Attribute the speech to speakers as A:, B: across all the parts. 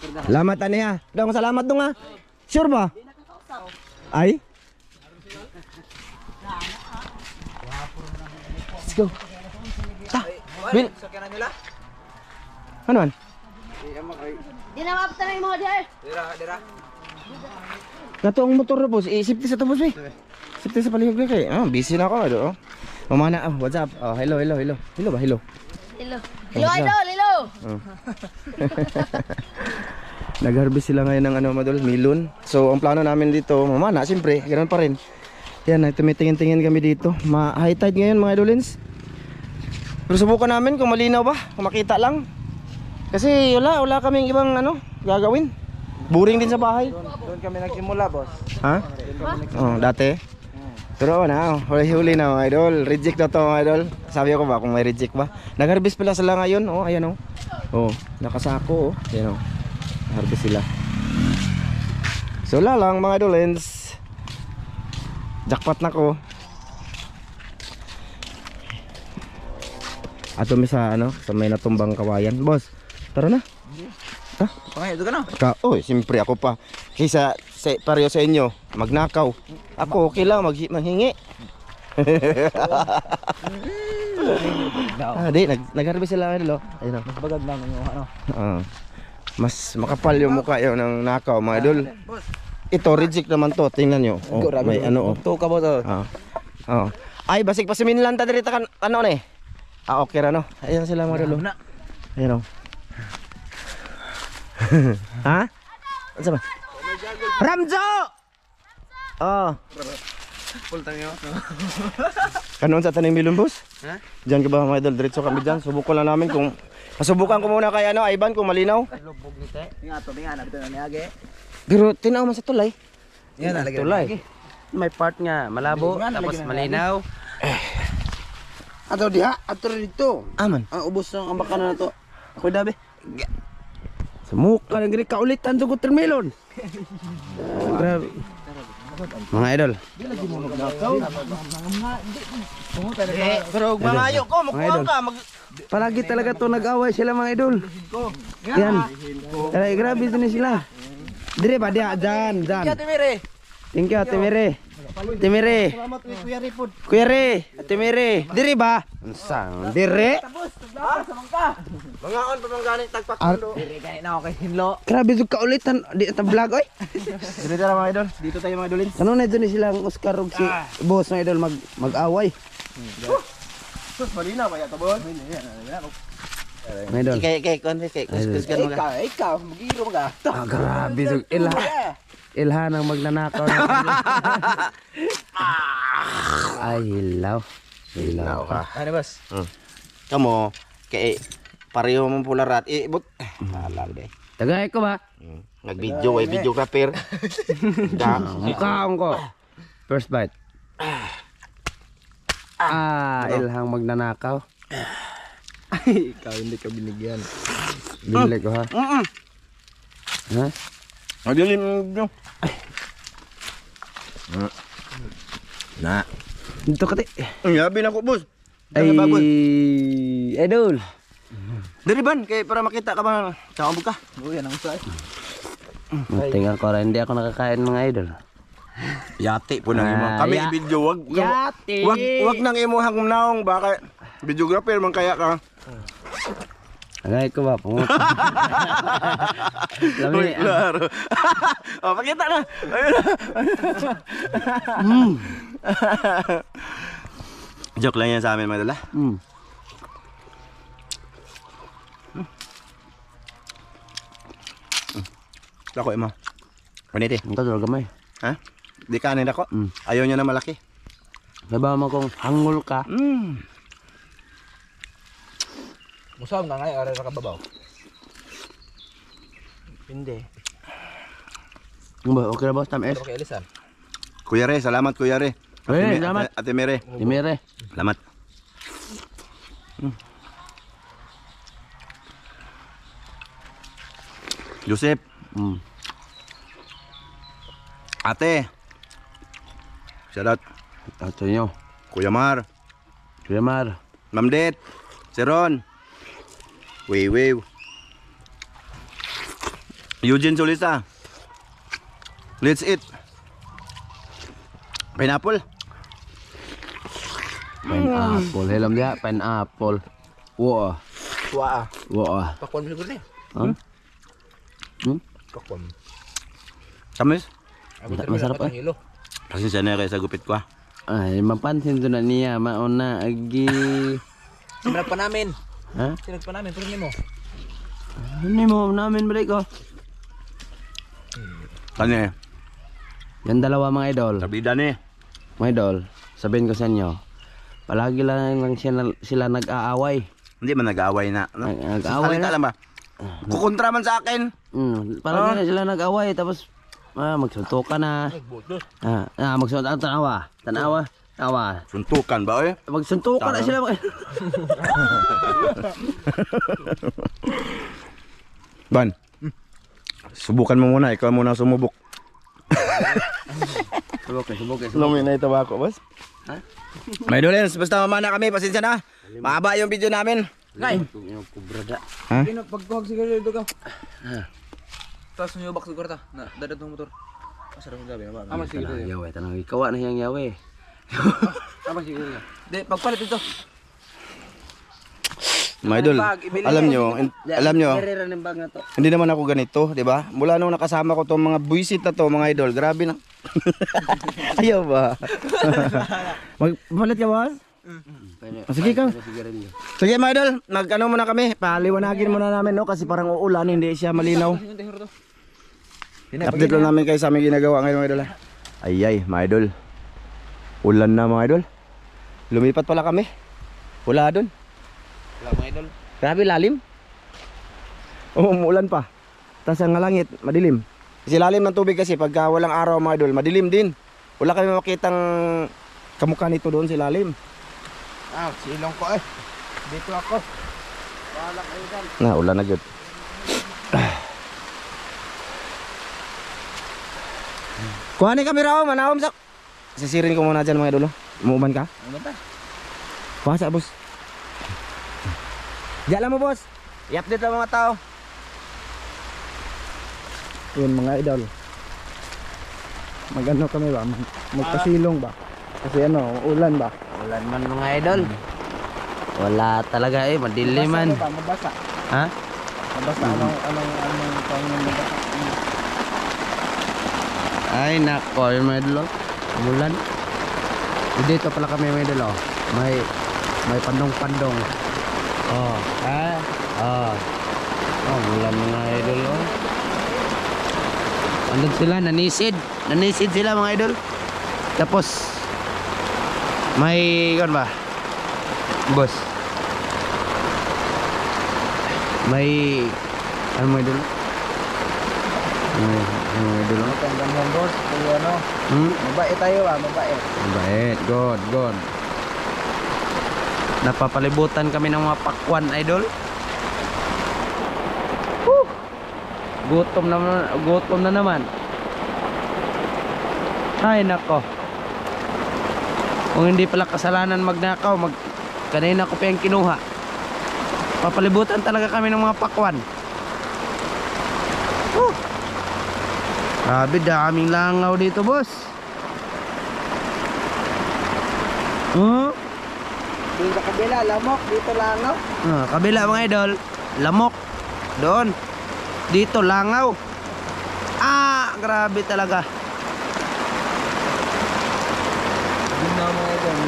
A: Salamat ani ha. Dong salamat dong ha. Sure ba? Ay? Let's go. Ta. Bil. Ano man?
B: Di na mapatay mo dia.
C: Dira.
A: Kato ang motor na boss. Safety sa to boss eh. Safety sa palihog kay. Busy na ako do. Mamana, what's up? Hello. Hello ba? Hello.
B: Hello. Hello idol, hello.
A: Nag-harvest sila ngayon ng madol, milon. So ang plano namin dito, mamana siyempre, ganoon pa rin. Yan, tumitingin-tingin kami dito. High tide ngayon mga idolins. Pero subukan namin kung malinaw ba, kung makita lang. Kasi wala kaming ibang gagawin. Boring din sa bahay.
C: Doon kami nagsimula, boss.
A: Ha? Dati. Pero huli na mga idol. Reject na to mga idol. Sabi ko ba kung may reject ba. Nag-harvest pala sila ngayon. Ayan nakasako Ayan harvest sila. So lang mga idolins. Jackpot na ko. Ato mi sa sa may natumbang kawayan. Boss, tara na. Ha?
C: Pangay, ito ka na.
A: Siyempre ako pa. Kaysa pareho sa inyo, magnakaw. Ako okay lang manghingi. Nag-harvest sila idol. Ayun
C: Mas bagag na yung
A: mas makapal yung mukha yun ng nakaw mga idol. Ito reject naman to, tingnan nyo. May
C: Ito ka, boss.
A: Ay basig pa siminlan ta diri kan ni. Okay ra no. Ayun sila mga idol. Ayun Ha? Ano ba? Ramjo!
C: Full tangi ako.
A: Kanon sa taning milon boss?
C: Ha?
A: Diyan ka ba mga idol? Diretso kami dyan. Subukan lang namin kung masubukan ko muna kay Ivan kung malinaw.
C: Lubog ni te. Tinga na dito na niage.
A: Pero tinaw man sa tulay.
C: Yan nalagay.
A: Tulay.
D: May part nga malabo tapos malinaw.
C: Ato diha, ato dito.
A: Aman.
C: Ang ubos ng ambakan na to. Ako dabe.
A: Sumuk ka ng kaulit ang dugot termelon. Grabe. Mga idol.
C: Pero mangayo ko,
A: Mga idol. Palagi talaga to nag-away sila mga idol. Yan. Talaga grabe din sila. Dire ba dia dyan. Thank you Ate Mire.
C: Salamat kay Kuya Ripod.
A: Kuya Re, Ate Mire. Dire ba? Unsang dire?
C: Mga on pa bang ganing tagpak do. Dire kay na ako kay Hinlo.
A: Grabe jud kaulitan di ta vlog oy.
C: Dire tara mga idol. Dito tayo mga idolin.
A: Ano na dun silang Oscar ug si boss mga idol mag-away.
C: Sus malina ba ya to, boss?
A: Mga idol.
C: Kay kus kan mga. Ikaw magiro mga.
A: Grabe jud ilhan ang magnanakaw na. Ay hilaw. Hilaw ka.
C: Ano boss?
A: Kamo kay pareho mong pularat. But alam de.
D: Tagay ko ba?
A: Nag-video ay videographer.
D: Mukhaon ko. First bite. Ilhang magnanakaw.
C: Ay, ikaw hindi ka binigyan.
D: Binili ko ha. Ha?
A: Adilim nyo. Na.
D: Dito kati.
A: Ang yabi na ko, boss.
D: Ay, idol.
A: Dari ban, kay para makita ka ba sa kabog ka?
C: Oo, yan ang usay.
D: Tingnan ko rin, hindi ako nakakain mga idol.
A: Yati po nang imo. Kami i-video,
D: Yati.
A: wag nang imo hangum naong baka videographer man kaya ka.
D: Tagay ko ba? Pungot.
A: Uy, laro. Pakita na. Joke lang yan sa amin, mga dala. Lako, ima. Paniti.
D: Ang kadol gamay.
A: Ha? Di kanin ako. Ayaw niya na malaki.
D: Sabaw mo kung hangul ka.
C: Musam nga ngayon, ara ka babaw. Hindi.
D: Okay na boss, tam S.
C: Okay, Elisan.
A: Kuya Re, salamat Kuya Re.
D: Salamat.
A: Ate Mere.
D: Dimere.
A: Salamat. Joseph. Ate. Shoutout.
D: Ito nyo.
A: Kuya Mar.
D: Kuya Mar.
A: Ma'am Det. Si Ron. Wew. Eugene Solista. Let's eat. Pineapple.
D: Pineapple. Hilam dia, pineapple. Wah.
C: Tuwa ah.
D: Wah.
C: Pakwan mo siguro niya.
D: Hah?
C: Pakwan.
A: Tamis.
D: Masarap eh.
C: Hilo.
A: Kasi sana kayo sa gupit ko ah.
D: Ay, mapansin to na niya. Mauna, agi.
C: Sinag pa namin.
D: Ha?
C: Sinag pa namin. Pero mo.
D: Ano mo namin balik ko?
A: Kani,
D: Yung dalawa mga idol.
A: sabida ni.
D: Mga idol, sabihin ko sa inyo. Palagi lang sila nag-aaway.
A: Hindi man nag-aaway na. No?
D: Nag-aaway
A: Salita
D: na.
A: lang ba? Kukontra man sa akin.
D: Palagi na sila nag-aaway. Tapos, magsuntukan na. Magsuntukan. Tanawa.
A: Suntukan ba eh?
D: Magsuntukan na sila.
A: Ban. Subukan mo muna, ikaw muna sumubok.
D: Subok.
A: Lumi na ito ba ako, boss?
D: Ha?
A: May dolens, basta mamana kami, pasensya na. Mahaba yung video namin.
C: Ngay.
D: Kubrada.
A: Ha?
C: Pagkuhag siguro dito ka. Tapos nyo bak siguro ta. Dadat ng motor. Masarap yung gabi. Ama siguro yun.
D: Yawe, tanang ikaw na hiyang yawe.
C: Ama siguro yun. Di, pagpalit ito.
A: Mga idol, alam nyo,
D: Karera ng bag na to.
A: hindi naman ako ganito, di ba? Mula nung nakasama ko tong mga buisit na to, mga idol, grabe na. Ayaw ba? Magpalit ka, boss? Sige ka. Sige mga idol, nag-ano muna kami, paliwanagin muna namin, no? Kasi parang uulan, hindi siya malinaw. Update lang namin kayo sa aming ginagawa ngayon, mga idol. Ay, mga idol. Ulan na, mga idol. Lumipat pala kami. Wala doon.
C: Wala mga idol.
A: Grabe lalim. Umuulan pa. Tapos ang langit, madilim. Kasi lalim ng tubig kasi pagka walang araw mga idol, madilim din. Wala kami makitang kamukha nito doon sa lalim.
C: Silong ko eh. Dito ako. Wala kayo dyan.
A: Na, ulan na good. Kuha ni kamera ko, manahom sak. Sisirin ko muna dyan mga idol. Umuuban ka?
C: Ano ba?
A: Kuha sa boss. Diyan lang mo boss. I-update lang mga tao. Yun mga idol. Magano kami ba? Magpasilong ba? Kasi ano, ulan ba?
D: Ulan man mga idol. Wala talaga madilim man.
C: Mabasa.
D: Ha?
C: Mabasa. Anong mabasa?
D: Ay nako, yung mga idol. Umulan. Dito pala kami mga idol. May pandong-pandong. Umulan mga idol. Andun sila, nanisid sila mga idol. Tapos may kan ba? Boss. May ano mga idol? Ano idol?
C: Ganyan boss. Kaya ano. Mabait tayo ba? Mabait.
D: Mabait, good. Napapalibutan kami ng mga pakwan idol. Gutom na naman. Ay nako. Kung hindi pala kasalanan magnakaw, kanina ko pa yung kinuha. Papalibutan talaga kami ng mga pakwan. Grabe, daming langaw dito, boss.
C: Dito sa kabila, lamok. Dito langaw.
D: Kabila mga idol, lamok. Doon. Dito langaw. Grabe talaga.
C: Ginaw mga idol.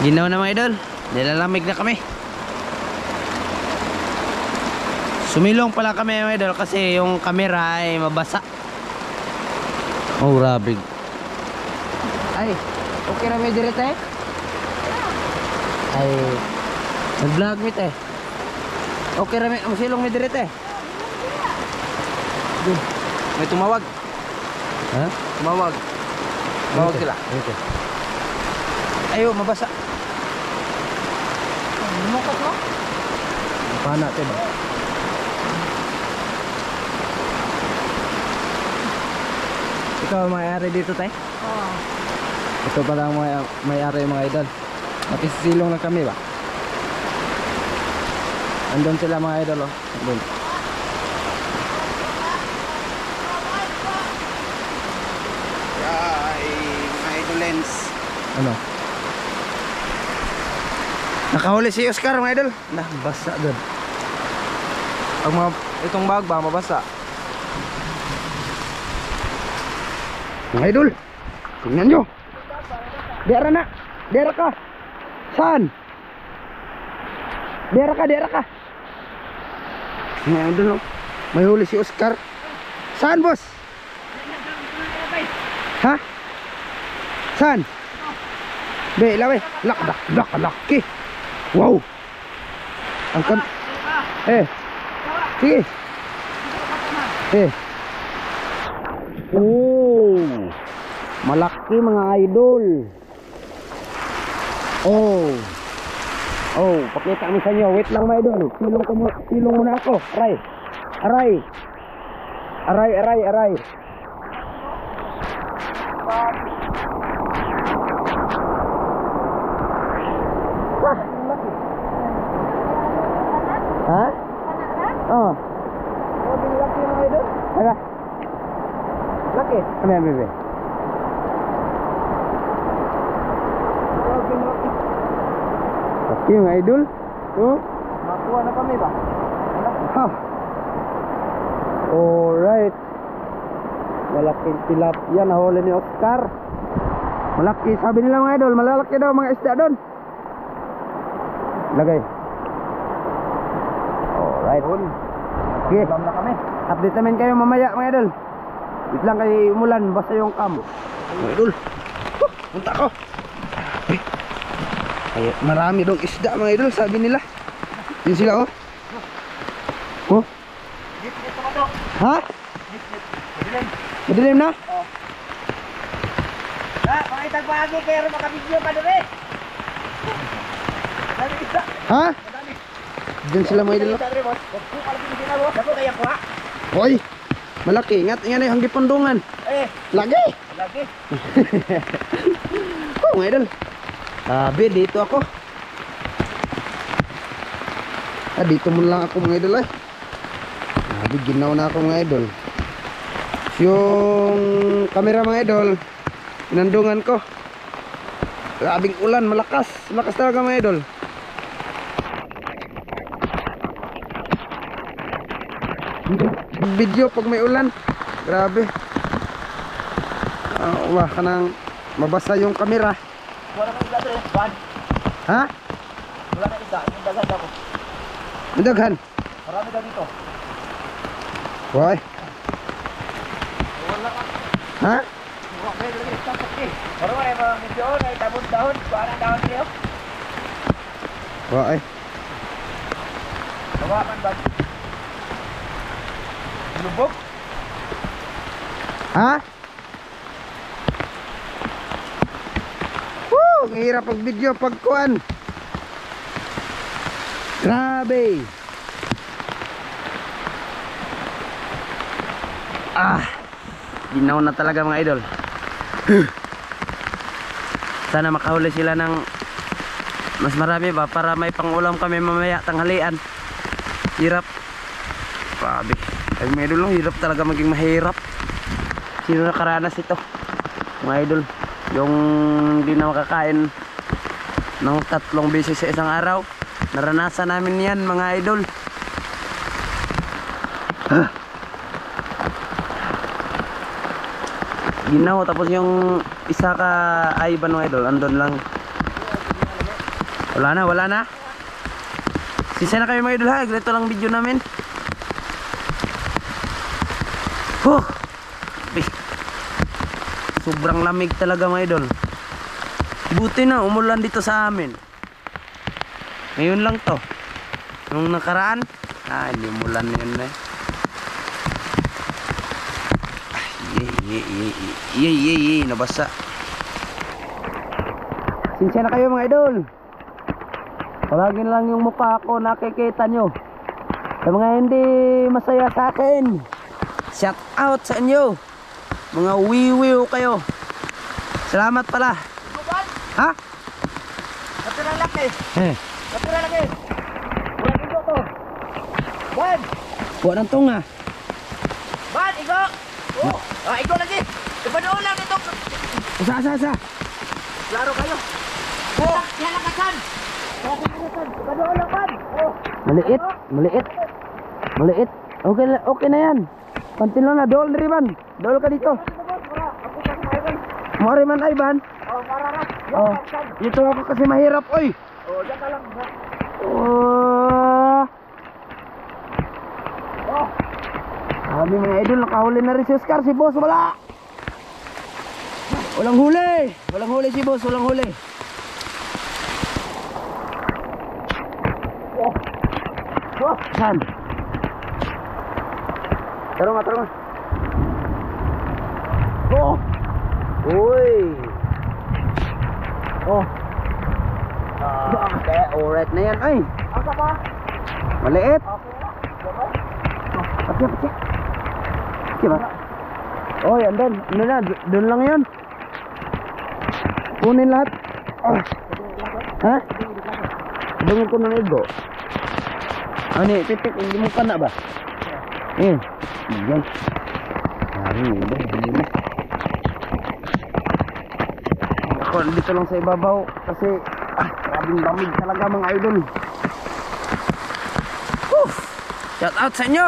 D: Ginaw na mga idol. Nilalamig na kami. Sumilong pala kami mga idol kasi yung camera ay mabasa. Grabe. Ay, okay na may direct eh? Ay, nag-vlog mit eh. Okay na may silong may direct eh.
C: May tumawag.
D: Ha?
C: Tumawag. Tumawag sila.
D: Okay.
C: Ayo, mabasa.
B: Lumukot mo?
A: Paano natin? Ikaw may-ari dito tay?
B: Oo.
A: Ito pala ang may-ari mga idol. Nakisilong na kami ba? Andun sila mga idol oh. Andun.
D: friends.
A: Ano? Nakahuli si Oscar mga idol. Nah, basa doon.
C: Itong bag ba mabasa?
A: Mga idol, tingnan nyo. Dera na. Dera ka. Saan? Dera ka. Mga idol, no? May huli si Oscar. Saan, boss? Ha? Saan? Be, laway. Laki. Wow. Ang kan... Sige. Oh. Malaki mga idol. Oh, pakita kami sa inyo. Wait lang mga idol. Silong muna ako. Aray. Ha? Oh. Laki mga idol. Ano? Laki. Ano yan, bebe? Laki mga idol. Oh.
C: Makuha na kami ba?
A: Ha. Alright. Malaking tilapia nahuli ni Oscar. Malaki, sabi nila mga idol, malalaki daw mga isda doon. Lagay. Alright. Okay.
C: Alam na kami.
A: Update namin kayo mamaya mga idol. Wait lang kay umulan, basta yung cam. Mga idol. Punta ko. Ay, marami dong isda mga idol, sabi nila. Yun sila oh. Oh. Ha? Madilim na?
B: Pakitag pagi pero makabidyo pa doon eh.
A: Ha? Diyan sila mga idol.
B: Dapo kaya ko ha?
A: Hoy, malaki. Ingat na yung pundungan. Lagi. Oh mga idol. Sabi, dito ako. Dito muna lang ako mga idol ay. Sabi, ginaw na ako mga idol. Yung camera mga idol, pinandungan ko. Grabing ulan, malakas talaga mga idol. Video pag may ulan, grabe. Wah, kanang mabasa yung camera.
C: Wala kang isda rin, Juan.
A: Ha?
C: Wala kang isda, yung dagan ako.
A: Madaghan.
C: Marami daw dito.
A: Why?
C: Wala ka.
A: Ha?
C: Wala kayo lagi, tapos eh. Parang ay mga medyo, ay dahon. Kuhaan ang dahon niyo.
A: Why?
C: Hawakan ba? Lubog?
A: Ha? Woo! Ang hirap pag video pagkuan. Grabe. Ginaw na talaga mga idol. Sana makahuli sila ng mas marami ba para may pangulam kami mamaya tanghalian. Hirap. Grabe. Ay mga idol, hirap talaga maging mahirap. Sino nakaranas ito? Mga idol, yung hindi na makakain ng 3 beses sa isang araw. Naranasan namin yan mga idol. Ginaw, tapos yung isa ka ay ba mga idol, andon lang. Wala na. Sisa na kayo mga idol ha, ganito lang video namin. Sobrang lamig talaga mga idol. Buti na umulan dito sa amin. Ngayon lang to. Nung nakaraan, hindi umulan yun na. Nabasa. Sinsya na kayo mga idol. Palagin lang yung mukha ko, nakikita nyo. Sa mga hindi masaya sa akin, shout out sa inyo. Mga wiwiw kayo. Salamat pala. Ha?
C: Natira laki.
A: Wala
C: Igo to. Ban!
A: ng tunga.
C: Ban, igo! Igo lagi. Ipadoon lang ito.
A: Asa.
B: Klaro kayo. Oh, yan lang kasan. Kadoon lang man. Oh.
D: Maliit, maliit. Maliit. Okay, okay na yan. Pantin lang na, dool na riban. Dool ka dito. Mori man ay ban.
B: Oh, para na.
D: Oh, dito ako kasi mahirap, oy.
B: Oh, diyan ka lang.
D: Oh.
B: Oh.
D: Sabi mga idol, nakahuli na rin si Oscar, si boss, wala. Walang huli. Walang huli si boss, walang huli.
B: Oh.
D: Saan? Taro nga, taro nga.
B: Oh.
D: Uy.
B: Oh.
D: Okay, alright na yan, ay.
B: Asa pa?
D: Maliit.
B: Okay na.
D: Patya, patya. Patya ba? Oh, yan doon. Ano na, doon lang yan. Kunin lahat. Oh. Ha? Dungin ko ng ego. Ano eh, titik, hindi mo pa na ba? Eh, yan. Ano ba? Ako, dito lang sa ibabaw. Kasi, grabing lamig talaga mga idol. Shout out sa inyo.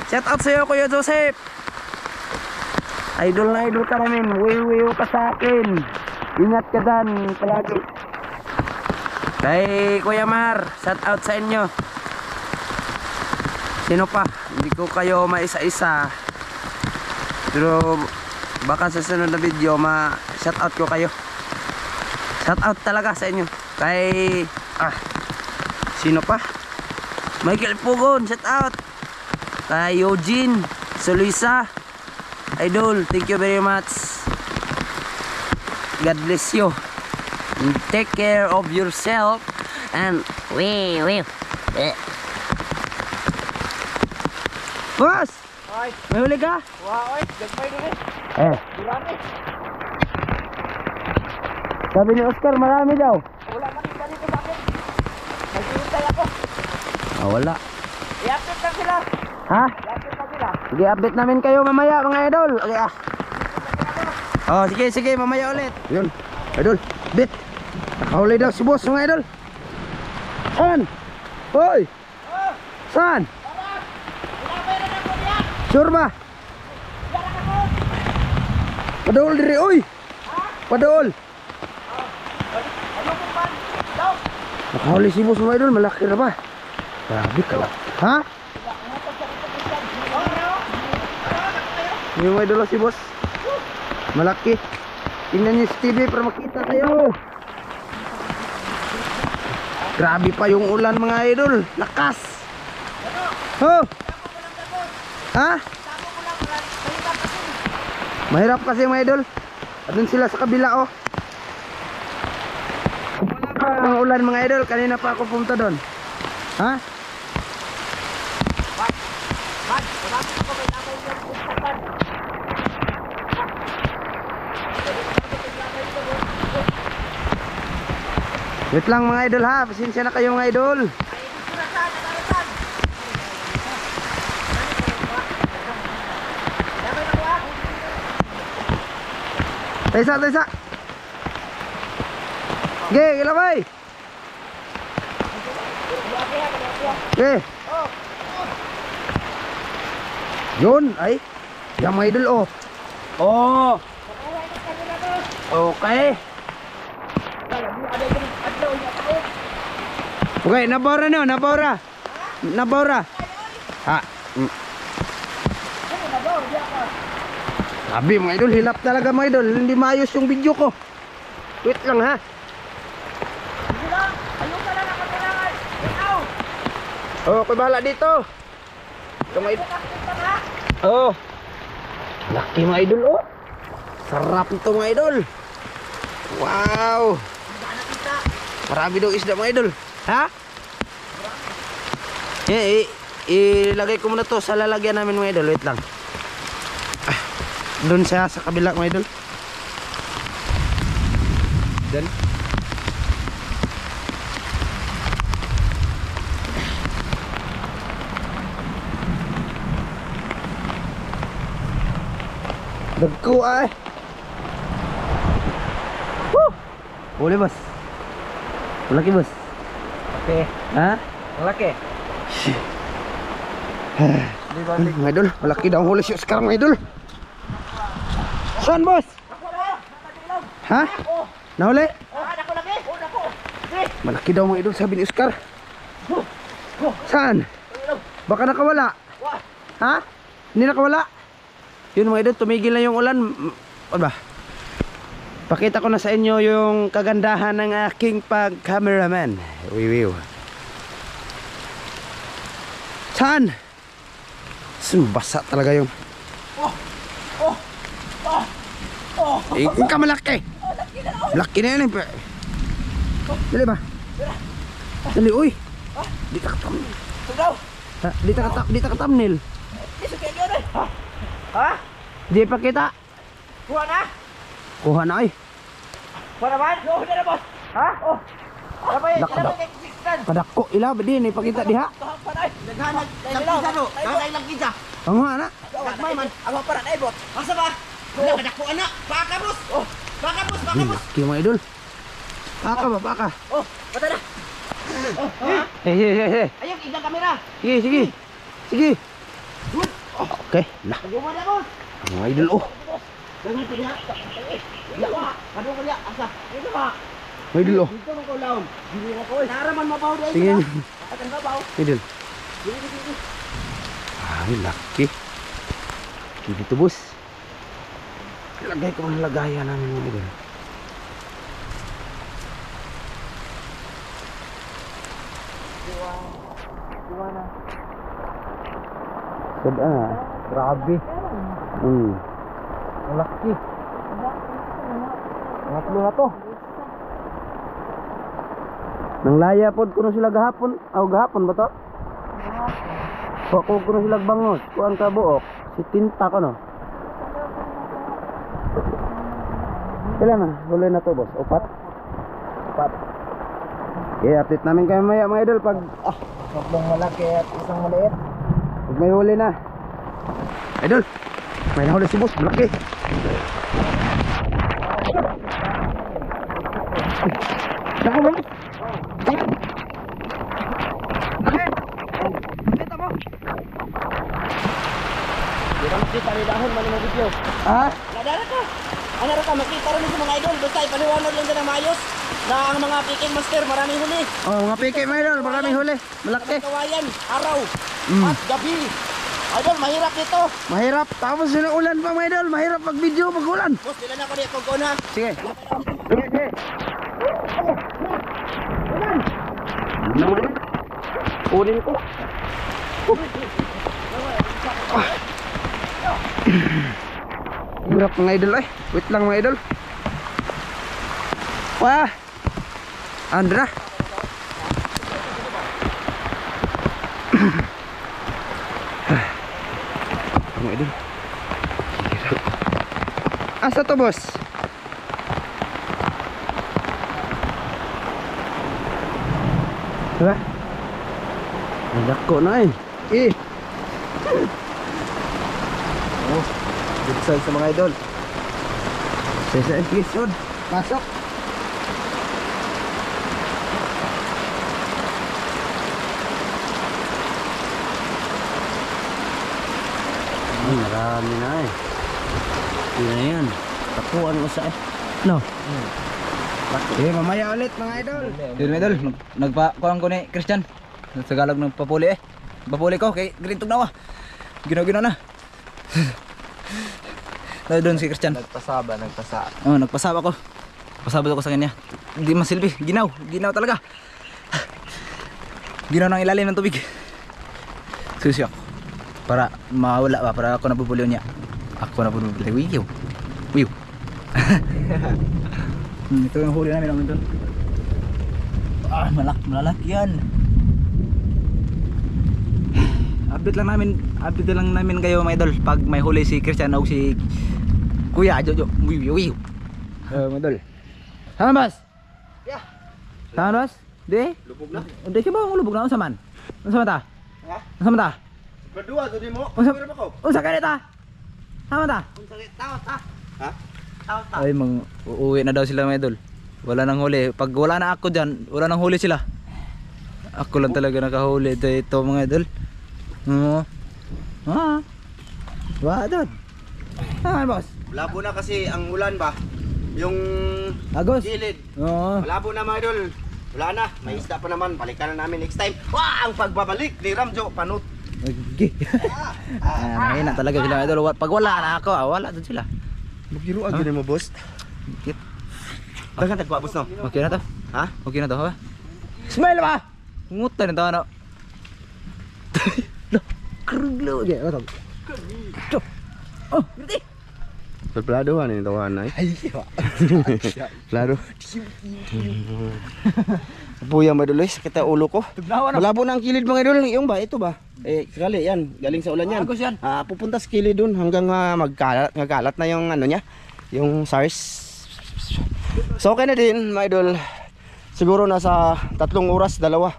D: Shout out sa iyo, Kuya Joseph. Idol na idol ka namin. Wiwiw ka sa akin. Ingat ka dan palagi. Kay Kuya Mar, shout out sa inyo. Sino pa? Hindi ko kayo maisa-isa. Pero baka sa sunod na video ma-shout out ko kayo. Shout out talaga sa inyo. Kay sino pa? Michael Pugon, shout out. Kay Eugene Solisa, idol, thank you very much. God bless you. Take care of yourself and Boss,
B: Ay,
D: may huli ka?
B: wow, oy, gagmay din eh. Durami.
D: Sabi ni Oscar marami daw.
B: Wala man yung ganito bakit. Naghihintay ako.
D: Wala.
B: I-update lang sila.
D: Ha?
B: I-update lang sila.
D: Sige, update namin kayo mamaya mga idol. Okay Oh, sige, sige, mamaya ulit. Yun, idol, bit. Nakahuli daw si boss mga idol. Saan? Hoy! Saan? Sure ba? Padol diri, oy! Padol! Nakahuli si boss mga idol, malaki na ba? Grabe ka lang. Ha? Yung mga idol si boss. Malaki. Tingnan niyo sa TV para makita kayo. Grabe pa yung ulan mga idol. Lakas. Oh. Ha? Mahirap kasi mga idol. Doon sila sa kabila oh. Ang ulan mga idol. Kanina pa ako pumunta doon. Ha? Wait lang mga idol ha, pasensya na kayo mga idol. Taysa, taysa. Ge, ilabay. Ge. Yun, ay. Yan mga idol oh. Oh. Okay. Okay, nabora no, nabora. Nabora. Ha. Sabi mga idol, hilap talaga mga idol. Hindi maayos yung video ko. Wait lang ha. Oh, okay bahala dito. Ito mga idol. Oh. Laki mga idol oh. Sarap ito mga idol. Wow. Marami daw isda mga idol. Ha? Ilagay ko muna to sa lalagyan namin mga idol. Wait lang. Doon siya sa kabila mga idol. Doon. Dagko ay. Woo! Huli boss. Malaki boss.
C: Okay.
D: Ha?
C: Malaki.
D: Mga idol, malaki daw ang huli si Oscar mga idol. Saan boss? Ha? Nahuli?
B: Dako lagi. Dako.
D: Malaki daw mga idol sabi ni Oscar. Saan? Baka nakawala. Ha? Hindi nakawala. Yun mga idol, tumigil na yung ulan. Ano ba? Pakita ko na sa inyo yung kagandahan ng aking pag-cameraman. Wiwiw. Saan? Basa talaga yung ka malaki. Laki na yan eh. Dali ba? Dali, uy. Di ka thumbnail. Ha? Di ka thumbnail.
B: Ha?
D: Di pa kita.
B: Kuha na?
D: Kuha na ay.
B: Kuha naman? Oo, na boss. Ha? Oh.
D: Dakdak. Kadako ila ba din ipakita diha.
B: Naghanag. Naghanag no. Naghanag lang kita.
D: Ang na.
B: Nagmay man. Ako para na ibot. Asa ba? Nakadako ana. Baka boss. Oh. Baka boss. Baka boss.
D: Kaya mga idol. Paka ba paka?
B: Oh, pata na.
D: Hey.
B: Ayun, ilang kamera.
D: Sige. Okay, lah.
B: Guma na boss.
D: Mga idol oh.
B: Ganyan tinya. Iya. Ano ko niya? Asa? Ito ba?
D: Mga idol oh.
B: Dito mo ko laon. Hindi na ko. Naraman mabaw dai.
D: Sige.
B: Akan babaw.
D: Idol.
B: Sige.
D: Ay, laki. Dito bus. Lagay ko ang lagayan namin mga idol. Sada. Grabe. Ang laki. Natlo na to. Nang laya pod kuno sila gahapon. Gahapon ba to? Ko kuno sila bangos. Kuan ka buok. Si tinta ko no. Kailan na? Huli na to boss. Upat. Okay, update namin kayo maya mga idol pag
B: Tatlong malaki at isang maliit.
D: pag may huli na. Idol, may nahuli si boss. Malaki. Naku ba?
B: Di ba makita ni dahon man ng video?
D: Ha?
B: Nadara ka. Ano ra ka makita rin sa mga idol. Basta ipaliwanag lang din ang maayos na ang mga picking master maraming huli.
D: Oh, mga piki mga idol. Maraming huli. Malaki.
B: Kawayan, araw, at gabi. Idol, mahirap dito.
D: Mahirap. Tapos yung ulan pa mga idol. Mahirap pag video pag ulan.
B: Boss, pila na ko niya kung na.
D: Sige. Sige. Kunin ko. Hirap mga idol ay. Wait lang mga idol. Wah. Andra. Mga idol. Asa to boss? Diba? Nagdako na eh.
A: Oh, good size sa mga idol.
D: Sige, sud. Pasok. Marami na eh. Yun na yan. Takuan ko sa eh. No? Okay, mamaya ulit mga idol.
C: Yun mga idol, nagpa-kuhan ko ni Christian. Sa Tagalog nagpapuli eh. Papuli ko kay Grintog na wa. Ginaw na. Dahil doon si Christian.
A: Nagpasaba.
C: Oh, nagpasaba ko. Pasabot ako sa kanya. Hindi masilbi. Ginaw talaga. Ginaw ng ilalim ng tubig. Susi ako. Para mawala ba, para ako nabubuliw niya. Ako nabubuliw. Wiyo. Ito yung huli namin namin doon. Malalaki yan. Update lang namin kayo mga idol pag may huli si Christian o si Kuya Jojo. Wiyo. Mga idol. Sama bas?
B: Yeah.
C: Sama bas? Di?
A: Lubog na.
C: Hindi siya ba ang lubog na? Unsa man? Unsa man ta?
B: Ha?
C: Unsa man ta?
A: Berdua tadi mo.
C: Unsa?
A: Pero ba ko?
C: Unsa ka ta? Sama ta?
B: Kung sakit, tawat ha.
A: Ha?
B: Tawat ha.
C: Ay, uuwi na daw sila mga idol. Wala nang huli. Pag wala na ako dyan, wala nang huli sila. Ako lang talaga nakahuli dito mga idol. Oo. Doon. Boss.
A: Malabo na kasi ang ulan ba? Yung
C: Agos.
A: gilid.
C: Oo.
A: Malabo na mga idol. Wala na, may isda pa naman. Balikan na namin next time. Wah, ang pagbabalik ni Ramjo Panut.
C: Okay. Mahina talaga sila idol. Pag wala na ako, wala doon sila.
A: Magiro agad mo, boss.
C: Kit.
A: Dagan tagwa, boss, no?
C: Okay na to?
A: Ha?
C: Okay na to, ha? Smile ba? Ngutan ito, ano? Keruglo. Okay, ano to? Oh, berarti.
A: Peladuhan ini tawahan ay. Pelado. Puya madulis kita ulo ko. Malabo na ang kilid mga idol. Yung ba ito ba? Sekali yan, galing sa ulan yan.
C: Agos yan.
A: Pupunta sa kilid dun hanggang magkalat na yung ano niya, yung SARS. So okay na din mga idol. Siguro nasa 3 oras, dalawa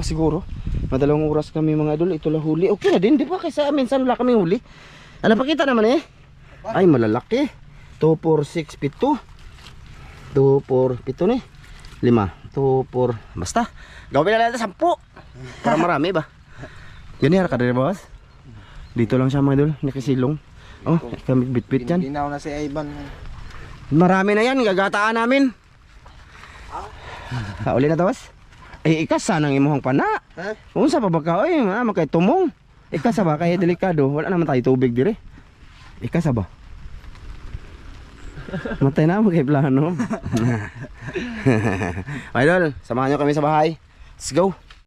A: siguro. Mga 2 oras kami mga idol. Ito lang huli. Okay na din, di ba? Kaysa minsan wala kami huli. Ano pakita naman eh. Ay malalaki. 2, 4, 6, 7. 2, 4, 7 ni. 5, 2, 4. Basta. Gawin na natin 10. Para marami ba? Ganyan ka rin boss. Dito lang siya mga idol. Nakasilong. Oh, kami bit-bit yan.
B: Ginaw na si Ivan.
A: Marami na yan. Gagataan namin. Uli na to boss. Ikasa nang imuhang pana. Unsa pa ba ka? Oy, makay tumong. Ikasa ba kay delikado? Wala naman tayo tubig dire. Ikasa ba? Matay na mo kay plano. Idol, samahan nyo kami sa bahay. Let's go.